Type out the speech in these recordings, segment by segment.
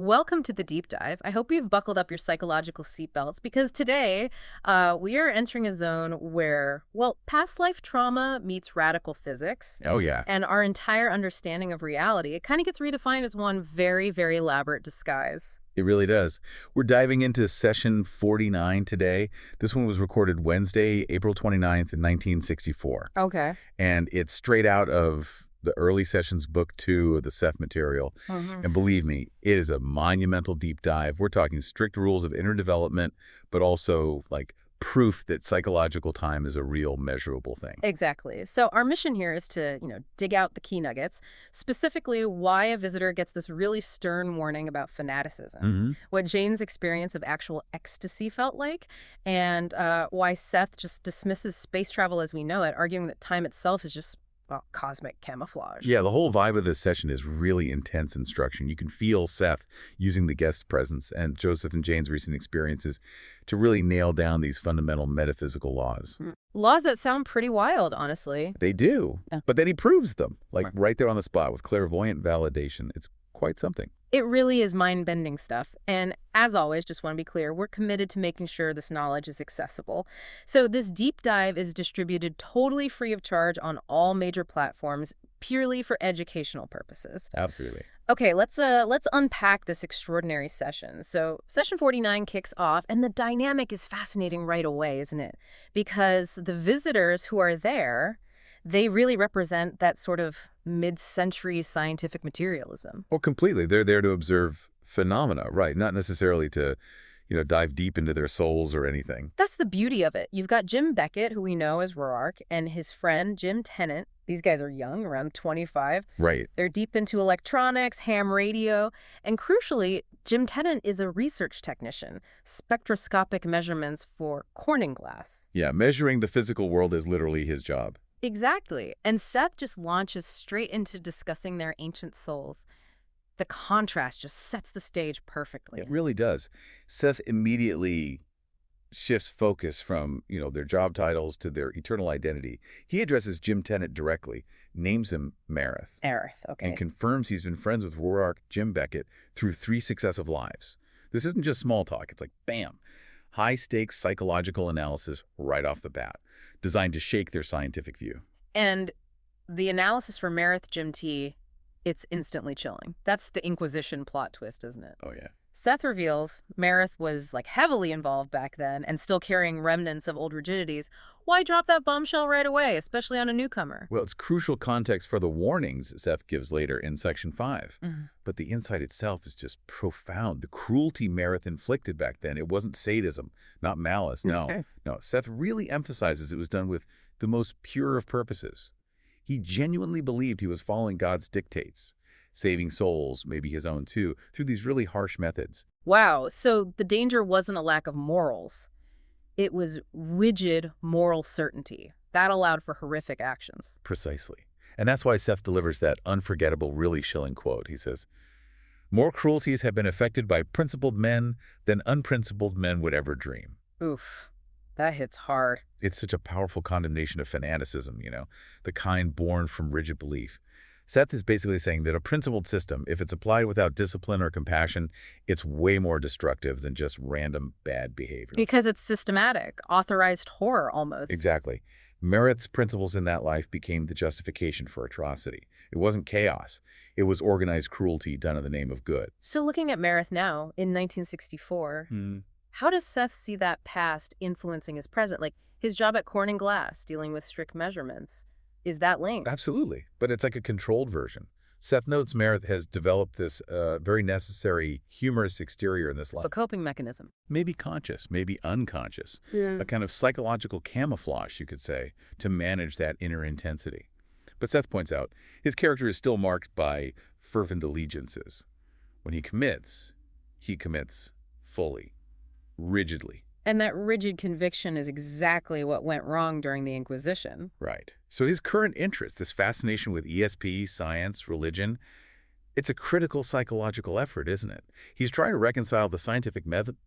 Welcome to the deep dive. I hope you've buckled up your psychological seatbelts because today we are entering a zone where, well, past life trauma meets radical physics, Oh, yeah. and our entire understanding of reality, it kind of gets redefined as one very, very elaborate disguise. It really does. We're diving into session 49 today. This one was recorded Wednesday, April 29th, 1964. Okay. And it's straight out of the early sessions, book 2 of the Seth Material. Mhm. And believe me, it is a monumental deep dive. We're talking strict rules of inner development, but also like proof that psychological time is a real measurable thing. Exactly. So our mission here is to, dig out the key nuggets, specifically why a visitor gets this really stern warning about fanaticism, Hmm. what Jane's experience of actual ecstasy felt like, and why Seth just dismisses space travel as we know it, arguing that time itself is just, well, cosmic camouflage. Yeah, the whole vibe of this session is really intense instruction. You can feel Seth using the guest presence and Joseph and Jane's recent experiences to really nail down these fundamental metaphysical laws. Laws that sound pretty wild, honestly. They do, Yeah. but then he proves them, like Right. right there on the spot with clairvoyant validation. It's quite something. It really is mind-bending stuff. And as always, just want to be clear, we're committed to making sure this knowledge is accessible. So this deep dive is distributed totally free of charge on all major platforms, purely for educational purposes. Absolutely. Okay, let's unpack this extraordinary session. So session 49 kicks off, and the dynamic is fascinating right away, isn't it? Because the visitors who are there, they really represent that sort of mid-century scientific materialism. Or completely. They're there to observe phenomena, right? Not necessarily to, dive deep into their souls or anything. That's the beauty of it. You've got Jim Beckett, who we know as Roarck, and his friend Jim Tennant. These guys are young, around 25. Right. They're deep into electronics, ham radio, and crucially, Jim Tennant is a research technician, spectroscopic measurements for Corning glass. Yeah, measuring the physical world is literally his job. Exactly. And Seth just launches straight into discussing their ancient souls. The contrast just sets the stage perfectly. It really does. Seth immediately shifts focus from, their job titles to their eternal identity. He addresses Jim Tennant directly, names him Mareth, Mareth, okay. and confirms he's been friends with Roarck, Jim Beckett, through 3 successive lives. This isn't just small talk. It's like, bam, high-stakes psychological analysis right off the bat, designed to shake their scientific view. And the analysis for Mareth Jim T, it's instantly chilling. That's the Inquisition plot twist, isn't it? Oh, yeah. Seth reveals Mareth was heavily involved back then and still carrying remnants of old rigidities. Why drop that bombshell right away, especially on a newcomer? Well, it's crucial context for the warnings Seth gives later in Section 5. But the insight itself is just profound. The cruelty Mareth inflicted back then, it wasn't sadism, not malice. No, no. Seth really emphasizes it was done with the most pure of purposes. He genuinely believed he was following God's dictates, saving souls, maybe his own too, through these really harsh methods. Wow, so the danger wasn't a lack of morals. It was rigid moral certainty. That allowed for horrific actions. Precisely. And that's why Seth delivers that unforgettable, really chilling quote. He says, "More cruelties have been effected by principled men than unprincipled men would ever dream." Oof, that hits hard. It's such a powerful condemnation of fanaticism, the kind born from rigid belief. Seth is basically saying that a principled system, if it's applied without discipline or compassion, it's way more destructive than just random bad behavior. Because it's systematic, authorized horror almost. Exactly. Mareth's principles in that life became the justification for atrocity. It wasn't chaos. It was organized cruelty done in the name of good. So looking at Mareth now, in 1964, how does Seth see that past influencing his present? Like his job at Corning Glass, dealing with strict measurements. Is that linked? Absolutely. But it's like a controlled version. Seth notes Mareth has developed this very necessary humorous exterior in this It's life. a coping mechanism. Maybe conscious, maybe unconscious. Yeah. A kind of psychological camouflage, you could say, to manage that inner intensity. But Seth points out, his character is still marked by fervent allegiances. When he commits fully, rigidly. And that rigid conviction is exactly what went wrong during the Inquisition. Right. So his current interest, this fascination with ESP, science, religion, it's a critical psychological effort, isn't it? He's trying to reconcile the scientific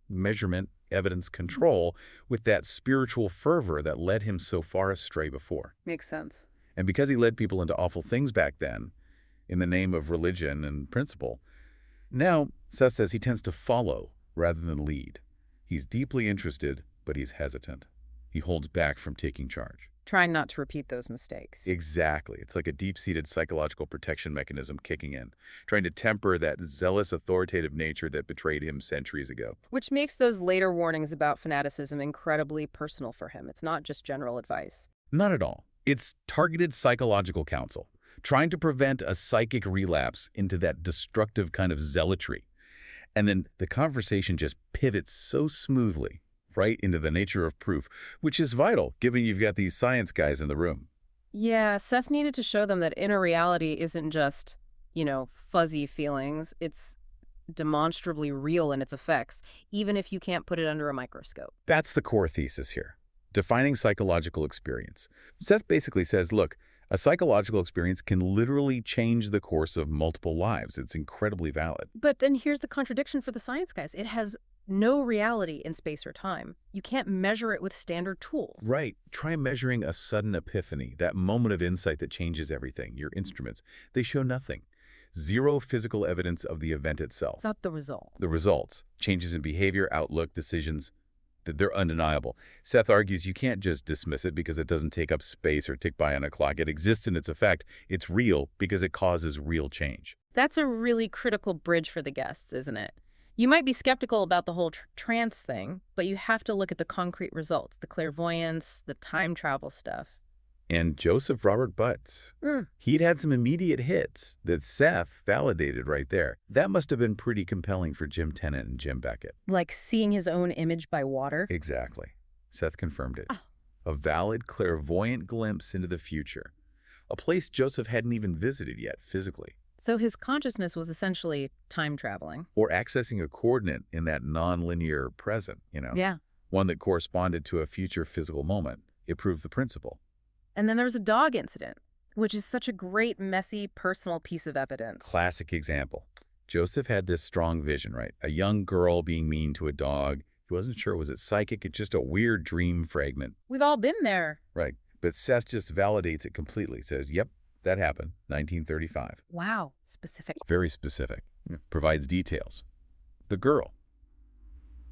measurement, evidence control with that spiritual fervor that led him so far astray before. Makes sense. And because he led people into awful things back then, in the name of religion and principle, Now, Seth says he tends to follow rather than lead. He's deeply interested, but he's hesitant. He holds back from taking charge. Trying not to repeat those mistakes. Exactly. It's like a deep-seated psychological protection mechanism kicking in, trying to temper that zealous, authoritative nature that betrayed him centuries ago. Which makes those later warnings about fanaticism incredibly personal for him. It's not just general advice. Not at all. It's targeted psychological counsel, trying to prevent a psychic relapse into that destructive kind of zealotry. And then the conversation just pivots so smoothly right into the nature of proof, which is vital, given you've got these science guys in the room. Yeah, Seth needed to show them that inner reality isn't just, fuzzy feelings. It's demonstrably real in its effects, even if you can't put it under a microscope. That's the core thesis here. Defining psychological experience. Seth basically says, look, a psychological experience can literally change the course of multiple lives. It's incredibly valid. But then here's the contradiction for the science guys. It has no reality in space or time. You can't measure it with standard tools. Right. Try measuring a sudden epiphany, that moment of insight that changes everything. Your instruments, they show nothing. Zero physical evidence of the event itself. Not the result. The results, changes in behavior, outlook, decisions, they're undeniable. Seth argues you can't just dismiss it because it doesn't take up space or tick by on a clock. It exists in its effect. It's real because it causes real change. That's a really critical bridge for the guests, isn't it? You might be skeptical about the whole trance thing, but you have to look at the concrete results, the clairvoyance, the time travel stuff. And Joseph Robert Butts, he'd had some immediate hits that Seth validated right there. That must have been pretty compelling for Jim Tennant and Jim Beckett. Like seeing his own image by water? Exactly. Seth confirmed it. Oh. A valid, clairvoyant glimpse into the future. A place Joseph hadn't even visited yet physically. So his consciousness was essentially time traveling. Or accessing a coordinate in that non-linear present, Yeah. One that corresponded to a future physical moment. It proved the principle. And then there was a dog incident, which is such a great, messy, personal piece of evidence. Classic example. Joseph had this strong vision, right? A young girl being mean to a dog. He wasn't sure, was it psychic? It's just a weird dream fragment. We've all been there. Right. But Seth just validates it completely. Says, yep, that happened, 1935. Wow. Specific. Very specific. Provides details. The girl,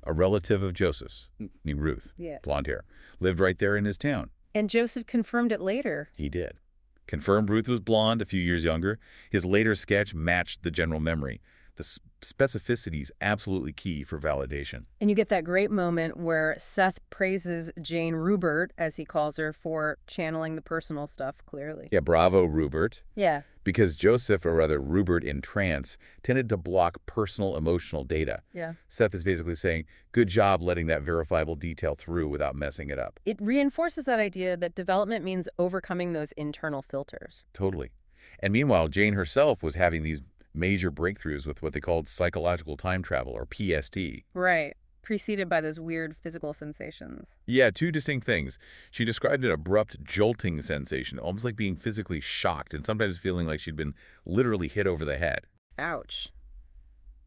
a relative of Joseph's, named Ruth, blonde hair, lived right there in his town. And Joseph confirmed it later. He did. Confirmed Ruth was blonde, a few years younger. His later sketch matched the general memory. The specificity is absolutely key for validation. And you get that great moment where Seth praises Jane Rubert, as he calls her, for channeling the personal stuff clearly. Yeah, bravo, Rubert. Yeah. Because Joseph, or rather Rubert in trance, tended to block personal emotional data. Yeah. Seth is basically saying, good job letting that verifiable detail through without messing it up. It reinforces that idea that development means overcoming those internal filters. Totally. And meanwhile, Jane herself was having these major breakthroughs with what they called psychological time travel, or PST. Right. Preceded by those weird physical sensations. Yeah, two distinct things. She described an abrupt jolting sensation, almost like being physically shocked and sometimes feeling like she'd been literally hit over the head. Ouch.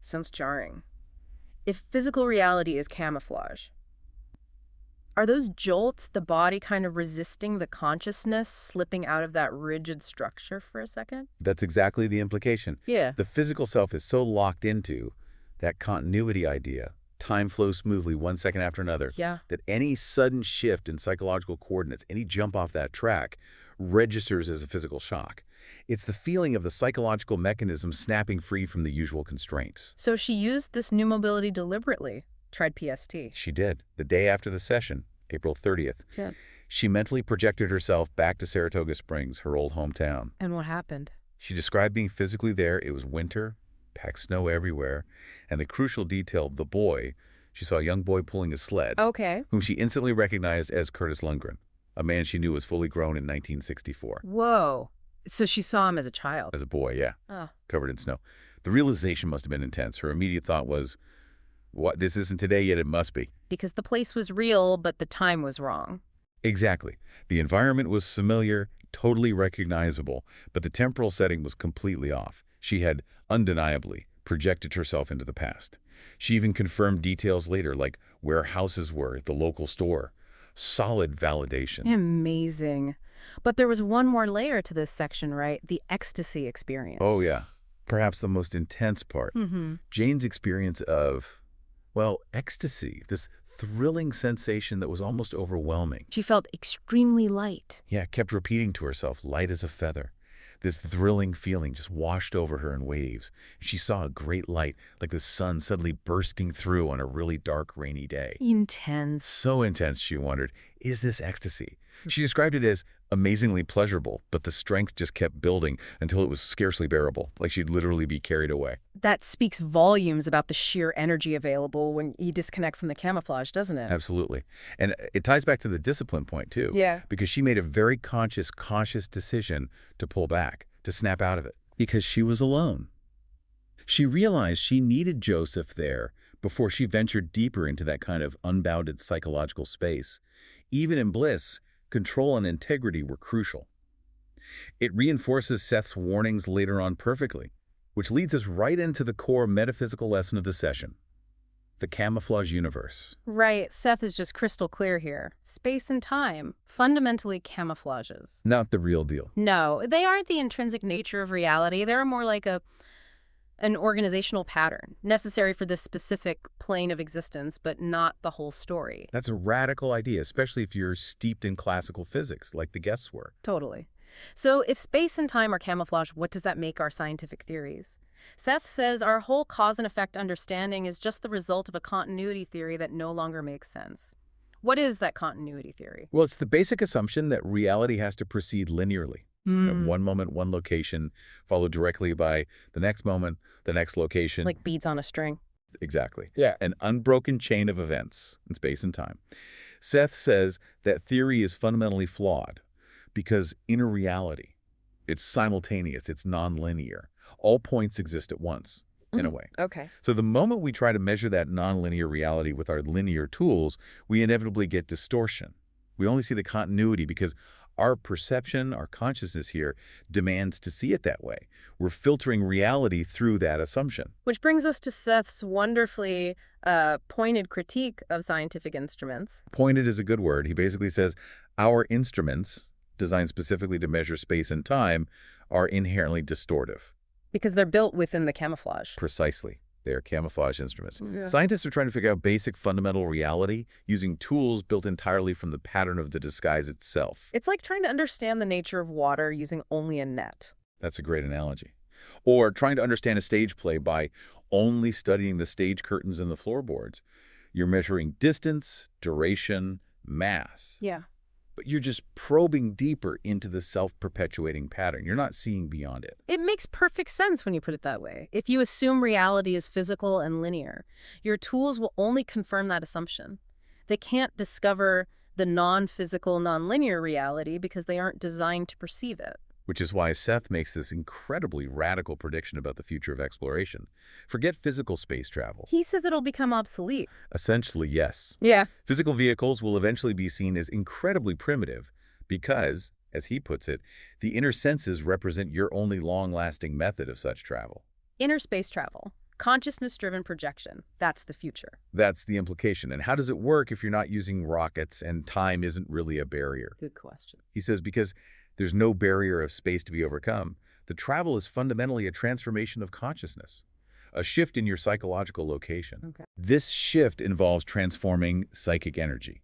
Sounds jarring. If physical reality is camouflage, are those jolts the body kind of resisting the consciousness slipping out of that rigid structure for a second? That's exactly the implication. Yeah. The physical self is so locked into that continuity idea, time flows smoothly one second after another, that any sudden shift in psychological coordinates, any jump off that track, registers as a physical shock. It's the feeling of the psychological mechanism snapping free from the usual constraints. So she used this new mobility deliberately. Tried PST. She did. The day after the session, April 30th. Yeah. She mentally projected herself back to Saratoga Springs, her old hometown. And what happened? She described being physically there. It was winter, packed snow everywhere, and the crucial detail, the boy. She saw a young boy pulling a sled, whom she instantly recognized as Curtis Lundgren, a man she knew was fully grown in 1964. Whoa. So she saw him as a child? As a boy, yeah. Covered in snow. The realization must have been intense. Her immediate thought was, what? This isn't today yet, it must be. Because the place was real, but the time was wrong. Exactly. The environment was familiar, totally recognizable, but the temporal setting was completely off. She had undeniably projected herself into the past. She even confirmed details later, like where houses were at the local store. Solid validation. Amazing. But there was one more layer to this section, right? The ecstasy experience. Oh, yeah. Perhaps the most intense part. Jane's experience of, well, ecstasy, this thrilling sensation that was almost overwhelming. She felt extremely light. Yeah, kept repeating to herself, light as a feather. This thrilling feeling just washed over her in waves. She saw a great light, like the sun suddenly bursting through on a really dark, rainy day. Intense. So intense, she wondered, is this ecstasy? She described it as amazingly pleasurable, but the strength just kept building until it was scarcely bearable, like she'd literally be carried away. That speaks volumes about the sheer energy available when you disconnect from the camouflage, doesn't it? Absolutely. And it ties back to the discipline point, too. Yeah. Because she made a very conscious, cautious decision to pull back, to snap out of it, because she was alone. She realized she needed Joseph there before she ventured deeper into that kind of unbounded psychological space. Even in bliss, control and integrity were crucial. It reinforces Seth's warnings later on perfectly, which leads us right into the core metaphysical lesson of the session, the camouflage universe. Right. Seth is just crystal clear here. Space and time fundamentally camouflages. Not the real deal. No, they aren't the intrinsic nature of reality. They're more like an organizational pattern necessary for this specific plane of existence, but not the whole story. That's a radical idea, especially if you're steeped in classical physics, like the guests were. Totally. So if space and time are camouflage, what does that make our scientific theories? Seth says our whole cause and effect understanding is just the result of a continuity theory that no longer makes sense. What is that continuity theory? Well, it's the basic assumption that reality has to proceed linearly. One moment, one location, followed directly by the next moment, the next location. Like beads on a string. Exactly. Yeah. An unbroken chain of events in space and time. Seth says that theory is fundamentally flawed because in a reality, it's simultaneous, it's nonlinear. All points exist at once, in a way. Okay. So the moment we try to measure that nonlinear reality with our linear tools, we inevitably get distortion. We only see the continuity because our perception, our consciousness here, demands to see it that way. We're filtering reality through that assumption. Which brings us to Seth's wonderfully pointed critique of scientific instruments. Pointed is a good word. He basically says our instruments, designed specifically to measure space and time, are inherently distortive. Because they're built within the camouflage. Precisely. They are camouflage instruments. Yeah. Scientists are trying to figure out basic fundamental reality using tools built entirely from the pattern of the disguise itself. It's like trying to understand the nature of water using only a net. That's a great analogy. Or trying to understand a stage play by only studying the stage curtains and the floorboards. You're measuring distance, duration, mass. Yeah. But you're just probing deeper into the self-perpetuating pattern. You're not seeing beyond it. It makes perfect sense when you put it that way. If you assume reality is physical and linear, your tools will only confirm that assumption. They can't discover the non-physical, non-linear reality because they aren't designed to perceive it. Which is why Seth makes this incredibly radical prediction about the future of exploration. Forget physical space travel. He says it'll become obsolete. Essentially, yes. Yeah. Physical vehicles will eventually be seen as incredibly primitive because, as he puts it, the inner senses represent your only long-lasting method of such travel. Inner space travel. Consciousness-driven projection. That's the future. That's the implication. And how does it work if you're not using rockets and time isn't really a barrier? Good question. He says because there's no barrier of space to be overcome, the travel is fundamentally a transformation of consciousness, a shift in your psychological location. Okay. This shift involves transforming psychic energy.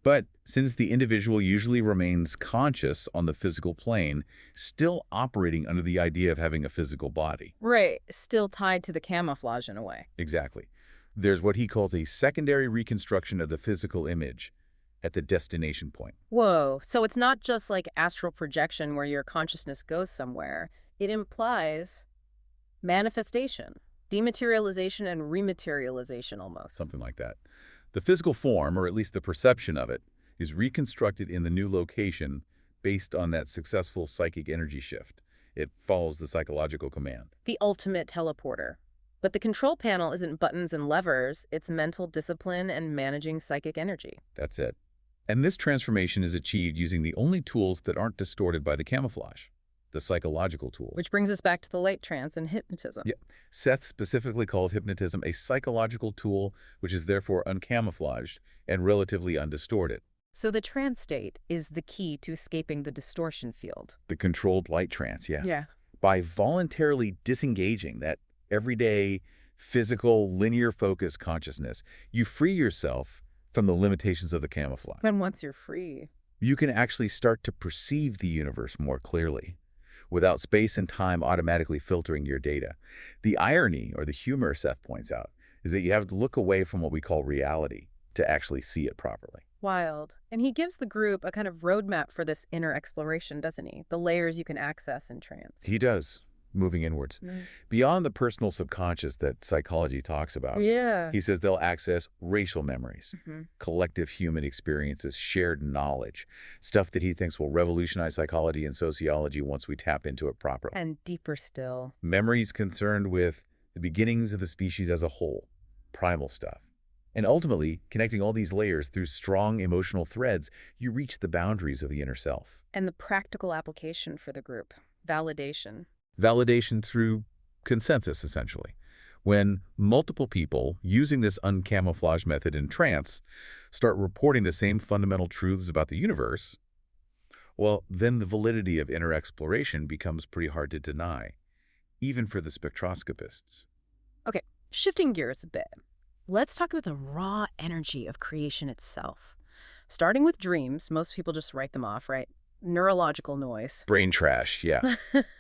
But since the individual usually remains conscious on the physical plane, still operating under the idea of having a physical body. Right. Still tied to the camouflage in a way. Exactly. There's what he calls a secondary reconstruction of the physical image at the destination point. Whoa. So it's not just like astral projection where your consciousness goes somewhere. It implies manifestation, dematerialization, and rematerialization almost. Something like that. The physical form, or at least the perception of it, is reconstructed in the new location based on that successful psychic energy shift. It follows the psychological command. The ultimate teleporter. But the control panel isn't buttons and levers. It's mental discipline and managing psychic energy. That's it. And this transformation is achieved using the only tools that aren't distorted by the camouflage, the psychological tools. Which brings us back to the light trance and hypnotism. Yeah. Seth specifically called hypnotism a psychological tool, which is therefore uncamouflaged and relatively undistorted. So the trance state is the key to escaping the distortion field. The controlled light trance, yeah. Yeah. By voluntarily disengaging that everyday, physical, linear-focused consciousness, you free yourself from the limitations of the camouflage. And once you're free, You can actually start to perceive the universe more clearly, without space and time automatically filtering your data. The irony, or the humor, Seth points out, is that you have to look away from what we call reality to actually see it properly. wild. And he gives the group a kind of roadmap for this inner exploration, doesn't he? The layers you can access in trance. He does, moving inwards. Beyond the personal subconscious that psychology talks about, Yeah. he says they'll access racial memories, Mhm. collective human experiences, shared knowledge, stuff that he thinks will revolutionize psychology and sociology once we tap into it properly. And deeper still. Memories concerned with the beginnings of the species as a whole, primal stuff. And ultimately, connecting all these layers through strong emotional threads, you reach the boundaries of the inner self. And the practical application for the group. Validation. Validation through consensus, essentially. When multiple people using this uncamouflaged method in trance start reporting the same fundamental truths about the universe, well, then the validity of inner exploration becomes pretty hard to deny, even for the spectroscopists. Okay, shifting gears a bit. Let's talk about the raw energy of creation itself. Starting with dreams, most people just write them off, right? Neurological noise. Brain trash, yeah.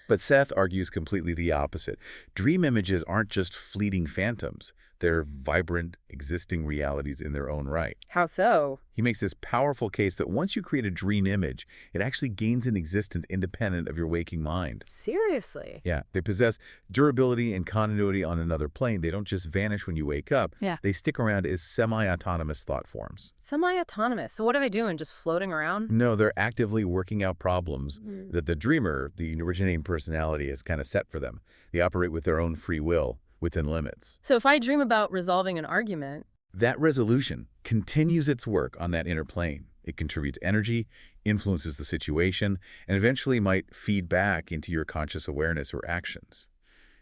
But Seth argues completely the opposite. Dream images aren't just fleeting phantoms. They're vibrant, existing realities in their own right. How so? He makes this powerful case that once you create a dream image, it actually gains an existence independent of your waking mind. Seriously? Yeah, they possess durability and continuity on another plane. They don't just vanish when you wake up. Yeah. They stick around as semi-autonomous thought forms. Semi-autonomous. So what are they doing? Just floating around? No, they're actively working out problems that the dreamer, the originating personality, has kind of set for them. They operate with their own free will within limits. So if I dream about resolving an argument, That resolution continues its work on that inner plane. It contributes energy, influences the situation, and eventually might feed back into your conscious awareness or actions.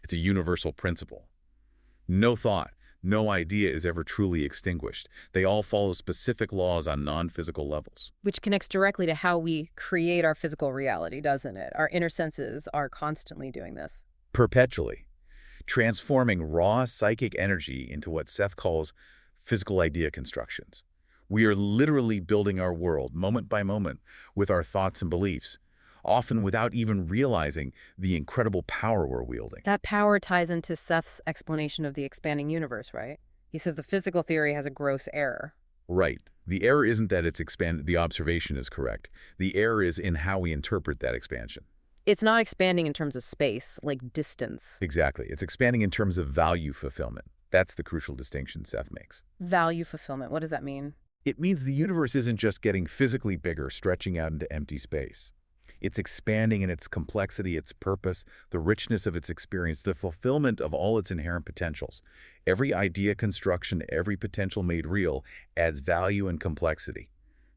It's a universal principle. No thought, no idea is ever truly extinguished. They all follow specific laws on non-physical levels. which connects directly to how we create our physical reality, doesn't it? Our inner senses are constantly doing this. Perpetually, transforming raw psychic energy into what Seth calls physical idea constructions. We are literally building our world, moment by moment, with our thoughts and beliefs, often without even realizing the incredible power we're wielding. That power ties into Seth's explanation of the expanding universe, right? He says the physical theory has a gross error. Right. The error isn't that it's expanded, the observation is correct. The error is in how we interpret that expansion. It's not expanding in terms of space, like distance. Exactly. It's expanding in terms of value fulfillment. That's the crucial distinction Seth makes. Value fulfillment. What does that mean? It means the universe isn't just getting physically bigger, stretching out into empty space. It's expanding in its complexity, its purpose, the richness of its experience, the fulfillment of all its inherent potentials. Every idea construction, every potential made real adds value and complexity.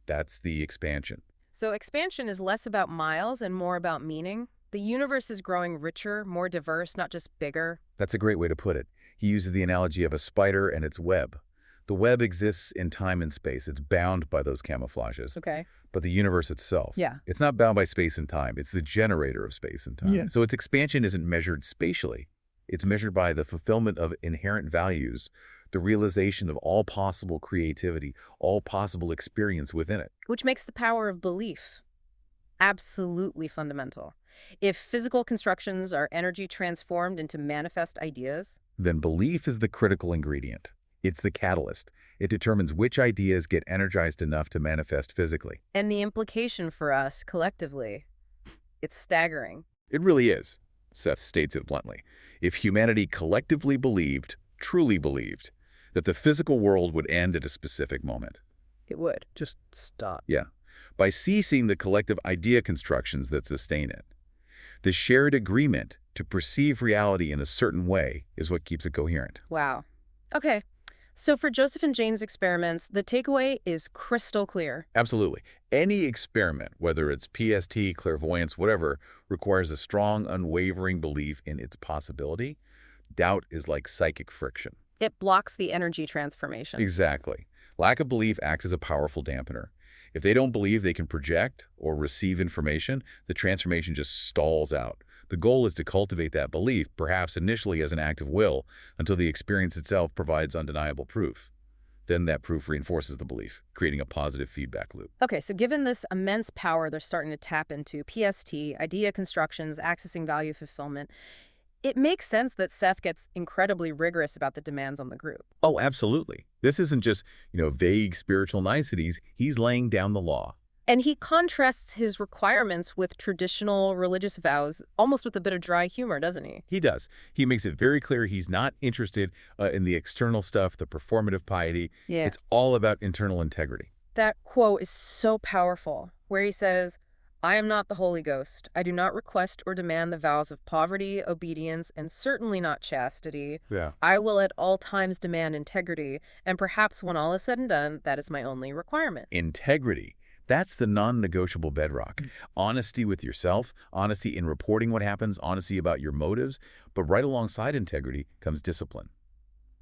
That's the expansion. So expansion is less about miles and more about meaning. The universe is growing richer, more diverse, not just bigger. That's a great way to put it. He uses the analogy of a spider and its web. The web exists in time and space. It's bound by those camouflages. Okay. But the universe itself, Yeah. it's not bound by space and time. It's the generator of space and time. Yeah. So its expansion isn't measured spatially. It's measured by the fulfillment of inherent values, the realization of all possible creativity, all possible experience within it. Which makes the power of belief absolutely fundamental. If physical constructions are energy transformed into manifest ideas, Then belief is the critical ingredient. It's the catalyst. It determines which ideas get energized enough to manifest physically. and the implication for us collectively, it's staggering. It really is, Seth states it bluntly. If humanity collectively believed, truly believed, that the physical world would end at a specific moment. It would. Just stop. Yeah. By ceasing the collective idea constructions that sustain it. The shared agreement to perceive reality in a certain way is what keeps it coherent. Wow. Okay. So for Joseph and Jane's experiments, the takeaway is crystal clear. Absolutely. Any experiment, whether it's PST, clairvoyance, whatever, requires a strong, unwavering belief in its possibility. Doubt is like psychic friction. It blocks the energy transformation. Exactly. Lack of belief acts as a powerful dampener. If they don't believe they can project or receive information, the transformation just stalls out. The goal is to cultivate that belief, perhaps initially as an act of will, until the experience itself provides undeniable proof. Then that proof reinforces the belief, creating a positive feedback loop. Okay, so given this immense power they're starting to tap into, PST, idea constructions, accessing value fulfillment, it makes sense that Seth gets incredibly rigorous about the demands on the group. Oh, absolutely. This isn't just, vague spiritual niceties. He's laying down the law. And he contrasts his requirements with traditional religious vows, almost with a bit of dry humor, doesn't he? He does. He makes it very clear he's not interested in the external stuff, the performative piety. Yeah. It's all about internal integrity. That quote is so powerful, where he says, "I am not the Holy Ghost. I do not request or demand the vows of poverty, obedience, and certainly not chastity. Yeah. I will at all times demand integrity, and perhaps when all is said and done, that is my only requirement." Integrity. That's the non-negotiable bedrock. Honesty with yourself, honesty in reporting what happens, honesty about your motives. But right alongside integrity comes discipline,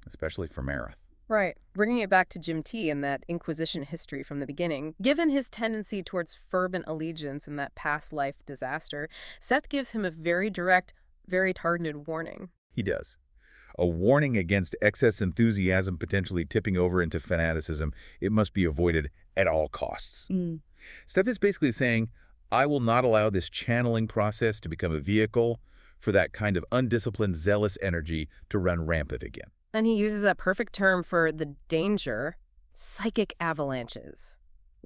especially for Mareth. Right. Bringing it back to Jim T and that Inquisition history from the beginning, given his tendency towards fervent allegiance and that past life disaster, Seth gives him a very direct, very targeted warning. He does. A warning against excess enthusiasm potentially tipping over into fanaticism. It must be avoided at all costs. Seth is basically saying, I will not allow this channeling process to become a vehicle for that kind of undisciplined, zealous energy to run rampant again. And he uses that perfect term for the danger, psychic avalanches.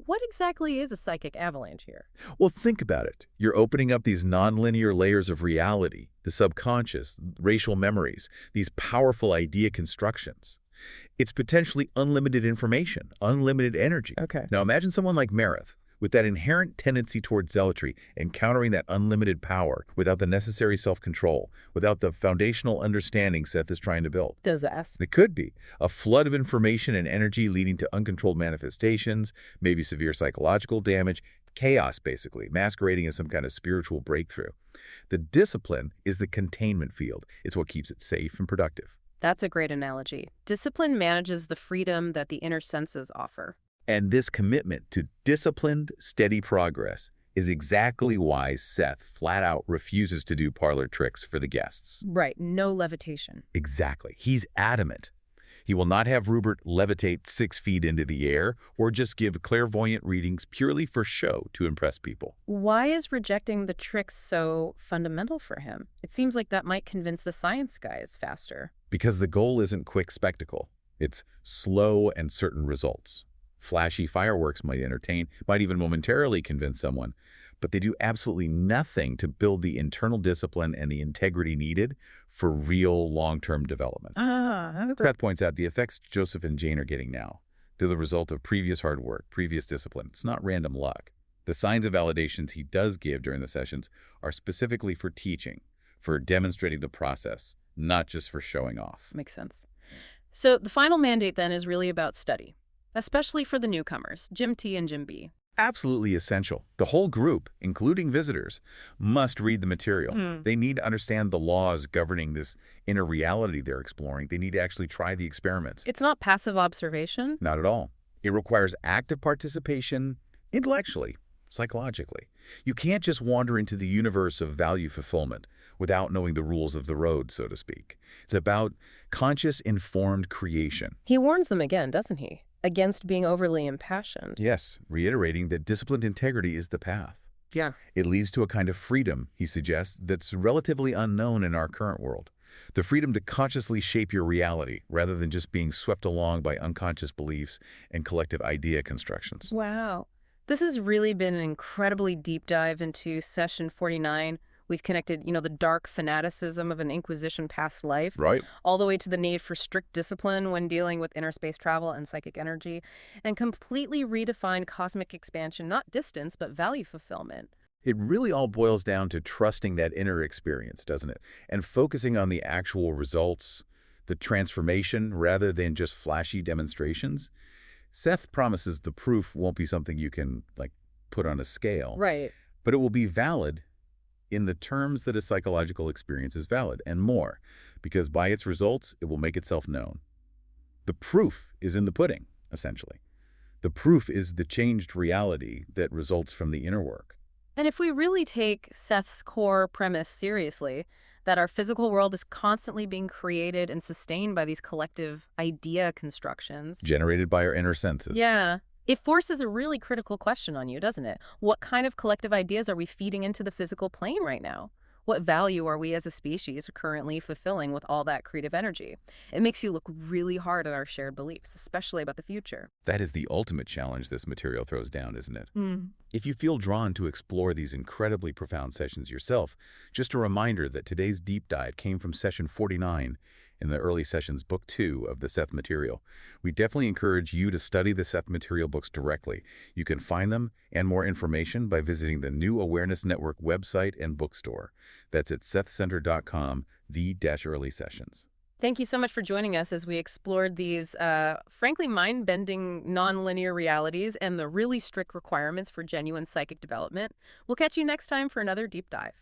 What exactly is a psychic avalanche here? Well, think about it. You're opening up these nonlinear layers of reality, the subconscious, racial memories, these powerful idea constructions. It's potentially unlimited information, unlimited energy. Okay. Now imagine someone like Mareth, with that inherent tendency toward zealotry, encountering that unlimited power without the necessary self-control, without the foundational understanding Seth is trying to build. Disaster. It could be a flood of information and energy leading to uncontrolled manifestations, maybe severe psychological damage, chaos basically, masquerading as some kind of spiritual breakthrough. The discipline is the containment field. It's what keeps it safe and productive. That's a great analogy. Discipline manages the freedom that the inner senses offer. And this commitment to disciplined, steady progress is exactly why Seth flat out refuses to do parlor tricks for the guests. Right, no levitation. Exactly. He's adamant. He will not have Rupert levitate 6 feet into the air or just give clairvoyant readings purely for show to impress people. Why is rejecting the tricks so fundamental for him? It seems like that might convince the science guys faster. Because the goal isn't quick spectacle. It's slow and certain results. Flashy fireworks might entertain, might even momentarily convince someone, but they do absolutely nothing to build the internal discipline and the integrity needed for real long-term development. Seth points out the effects Joseph and Jane are getting now. They're the result of previous hard work, previous discipline. It's not random luck. The signs of validations he does give during the sessions are specifically for teaching, for demonstrating the process, not just for showing off. Makes sense. So the final mandate then is really about study, especially for the newcomers, Jim T and Jim B. Absolutely essential. The whole group, including visitors, must read the material. They need to understand the laws governing this inner reality they're exploring. They need to actually try the experiments. It's not passive observation. Not at all. It requires active participation intellectually, psychologically. You can't just wander into the universe of value fulfillment without knowing the rules of the road, so to speak. It's about conscious, informed creation. He warns them again, doesn't he? Against being overly impassioned. Yes, reiterating that disciplined integrity is the path. Yeah. It leads to a kind of freedom, he suggests, that's relatively unknown in our current world. The freedom to consciously shape your reality rather than just being swept along by unconscious beliefs and collective idea constructions. Wow. This has really been an incredibly deep dive into Session 49. We've connected, the dark fanaticism of an Inquisition past life, Right. all the way to the need for strict discipline when dealing with inner space travel and psychic energy, and completely redefined cosmic expansion, not distance, but value fulfillment. It really all boils down to trusting that inner experience, doesn't it? And focusing on the actual results, the transformation, rather than just flashy demonstrations. Seth promises the proof won't be something you can, put on a scale. Right. But it will be valid in the terms that a psychological experience is valid, and more, because by its results, it will make itself known. The proof is in the pudding, essentially. The proof is the changed reality that results from the inner work. And if we really take Seth's core premise seriously, that our physical world is constantly being created and sustained by these collective idea constructions. Generated by our inner senses. Yeah. It forces a really critical question on you, doesn't it? What kind of collective ideas are we feeding into the physical plane right now? What value are we as a species currently fulfilling with all that creative energy? It makes you look really hard at our shared beliefs, especially about the future. That is the ultimate challenge this material throws down, isn't it? Mm. If you feel drawn to explore these incredibly profound sessions yourself, just a reminder that today's deep dive came from session 49 in the early sessions, book 2 of the Seth Material. We definitely encourage you to study the Seth Material books directly. You can find them and more information by visiting the New Awareness Network website and bookstore. That's at sethcenter.com, the-early sessions. Thank you so much for joining us as we explored these, frankly, mind-bending nonlinear realities and the really strict requirements for genuine psychic development. We'll catch you next time for another deep dive.